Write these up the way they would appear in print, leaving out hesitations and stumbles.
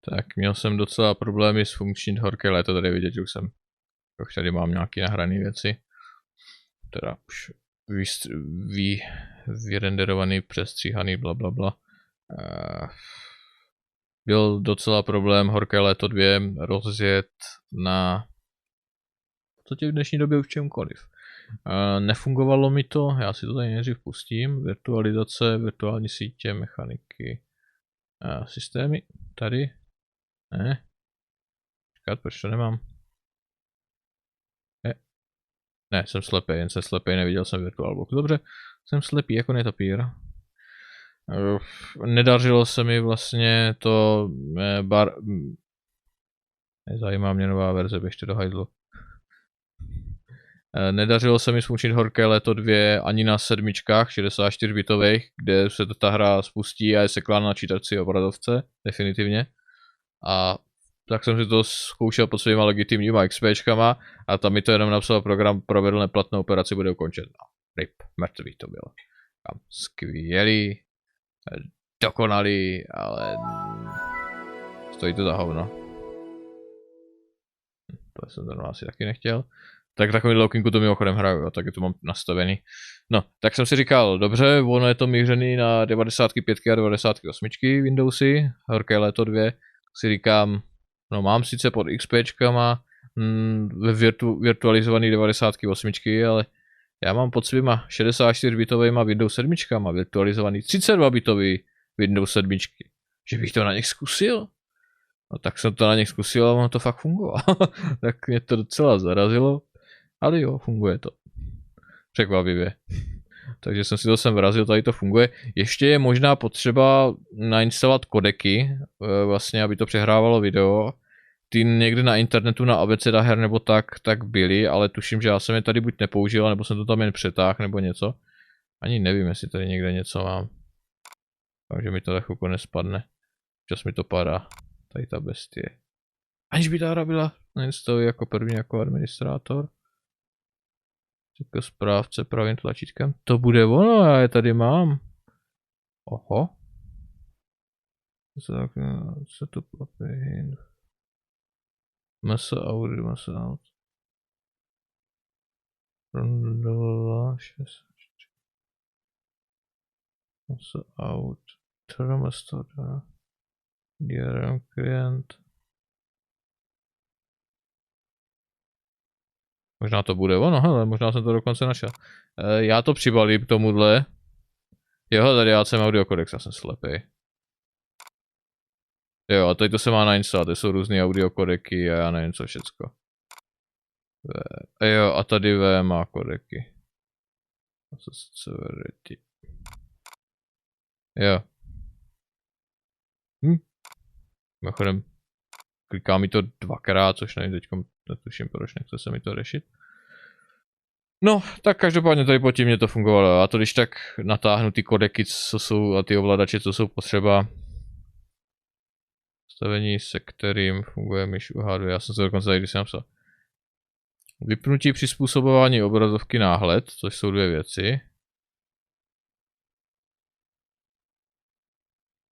Tak, měl jsem docela problémy s funkční horké léto, tady vidět, že už tady mám nějaké nahrané věci. Teda už vyrenderovaný, přestříhaný, blablabla. Byl docela problém horké léto 2 rozjet na v dnešní době už čemkoliv. Nefungovalo mi to, já si to tady nejdřív pustím. Virtualizace, virtuální sítě, mechaniky, systémy, tady. Ne. Říkat, proč to nemám? Ne, jsem slepý, jen jsem slepý, neviděl jsem VirtualBox. Dobře, jsem slepý jako netopír. Nedařilo se mi vlastně to nezajímá mě nová verze, běžte do hajzlu. Nedařilo se mi sfunkčnit horké léto 2 ani na 7 64 bitových, kde se ta hra spustí a je seklá na čítací obrazovce, definitivně. A tak jsem si to zkoušel pod svýma legitimníma XPčkama a tam mi to jenom napsal program, provedl neplatnou operaci, bude ukončen. No, rip, mrtvý to bylo. Skvělý, dokonalý, ale stojí to za hovno. To jsem to asi taky nechtěl. Tak takový loukinku to mimochodem hraju, tak je to mám nastavený. No, tak jsem si říkal, dobře, ono je to mířený na 95 a 98 Windowsy, horké léto 2, si říkám, no mám sice pod XPčkama virtualizovaný 98, ale já mám pod svýma 64 bitovýma Windows 7 virtualizovaný 32 bitový Windows 7. Že bych to na nich zkusil? No tak jsem to na nich zkusil a ono to fakt fungovalo. Tak mě to docela zarazilo. Ale jo, funguje to. Překvapivě. Takže jsem si to sem vrazil, tady to funguje. Ještě je možná potřeba nainstalovat kodeky, vlastně, aby to přehrávalo video. Ty někde na internetu na abeceda her nebo tak byly, ale tuším, že já jsem je tady buď nepoužil, nebo jsem to tam jen přetáhl nebo něco. Ani nevím, jestli tady někde něco mám. Takže mi to tak chvilku nespadne. Čas mi to padá. Tady ta bestie. Aniž by ta hra byla nainstaluji jako první jako administrátor. Jako správce pravým tlačítkem. To bude ono, já je tady mám. Oho. Setup plugin. MS out. MS out. Thermostat. DRM klient. Možná to bude ono, hele, možná jsem to dokonce našel. Já to přibalím k tomuhle. Jo, tady já jsem audio kodex, já jsem slepý. Jo, a tady to se má nainstalovat, to jsou různý audio kodeky a já nevím co všecko. Jo, a tady VMA kodeky. Jo. Mimochodem, kliká mi to dvakrát, což nevím teďkom, netuším proč, nechce se mi to řešit. No, tak každopádně tady pod tím mě to fungovalo. A to když tak natáhnu ty kodeky, co jsou, a ty ovladače, co jsou potřeba. Stavení, se kterým funguje myš u hardware. Já jsem se dokonce tady když jsem napsal. Vypnutí přizpůsobování obrazovky náhled, což jsou dvě věci.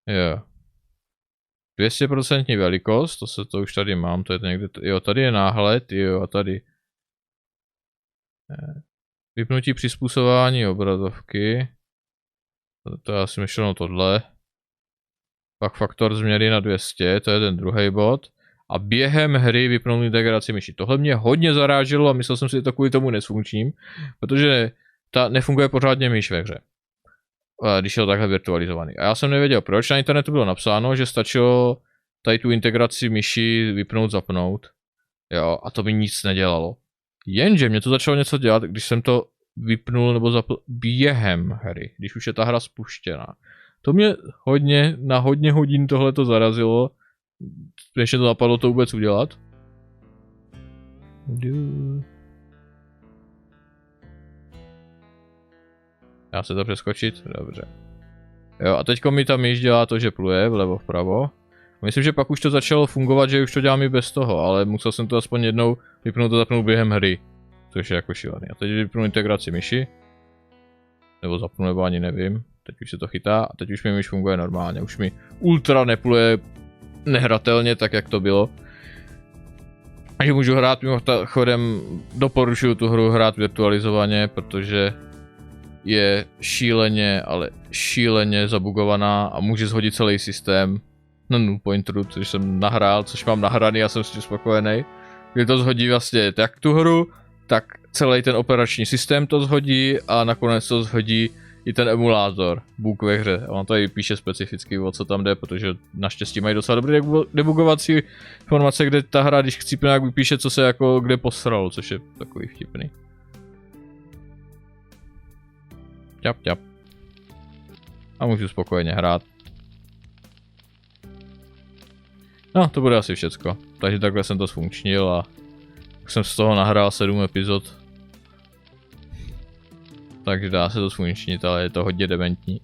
Jo. 200% velikost, to už tady mám, to je to někde, jo, tady je náhled, jo, a tady. Vypnutí přizpůsobování obrazovky. To já si myšleno tohle. Pak faktor změny na 200, to je ten druhý bod. A během hry vypnout integraci myši. Tohle mě hodně zaráželo a myslel jsem si, že to kvůli tomu nesfunkčním. Protože ta nefunguje pořádně myš ve hře. Když je to takhle virtualizovaný. A já jsem nevěděl proč, na internetu bylo napsáno, že stačilo tady tu integraci myši vypnout, zapnout. Jo, a to by nic nedělalo. Jenže mě to začalo něco dělat, když jsem to vypnul nebo zapl během hry, když už je ta hra spuštěná. To mě na hodně hodin tohle to zarazilo, než mě to napadlo to vůbec udělat. Dá se to přeskočit? Dobře. Jo, a teďko mi ta myš dělá to, že pluje vlevo vpravo. Myslím, že pak už to začalo fungovat, že už to dělám i bez toho, ale musel jsem to aspoň jednou vypnout a zapnout během hry. Což je jako šílený. A teď vypnu integraci myši. Nebo zapnu, nebo ani nevím. Teď už se to chytá a teď už mi myš funguje normálně. Už mi ultra nepluje nehratelně, tak jak to bylo. A že můžu hrát mimochodem, doporučuju tu hru hrát virtualizovaně, protože je šíleně, ale šíleně zabugovaná a může shodit celý systém na null pointeru, což jsem nahrál, což mám nahraný a jsem s tím spokojený. Kdy to shodí vlastně jak tu hru, tak celý ten operační systém to shodí a nakonec to shodí i ten emulátor, bug ve hře. On tady píše specificky, o co tam jde, protože naštěstí mají docela dobrý debugovací informace, kde ta hra, když chcípne, jak vypíše, co se jako kde posral, což je takový vtipný. Ťap. A můžu spokojeně hrát. No, to bude asi všecko. Takže takhle jsem to zfunkčnil a jsem z toho nahrál 7 epizod. Takže dá se to zfunkčnit, ale je to hodně dementní.